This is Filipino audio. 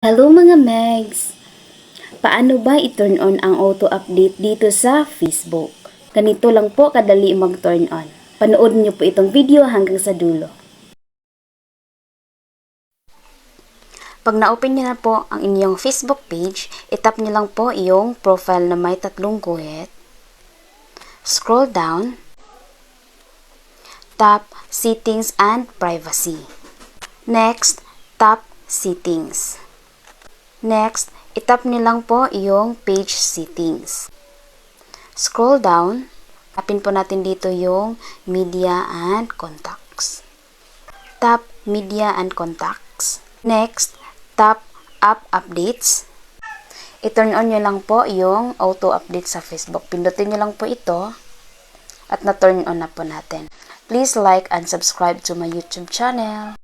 Hello mga Megs! Paano ba i-turn on ang auto-update dito sa Facebook? Ganito lang po kadali mag-turn on. Panood niyo po itong video hanggang sa dulo. Pag na-open niyo na po ang inyong Facebook page, itap niyo lang po yung profile na may tatlong guhit. Scroll down. Tap Settings and Privacy. Next, tap Settings. Next, itap niyo lang po yung page settings. Scroll down. Tapin po natin dito yung media and contacts. Tap media and contacts. Next, tap app updates. I-turn on nyo lang po yung auto update sa Facebook. Pindutin nyo lang po ito at na-turn on na po natin. Please like and subscribe to my YouTube channel.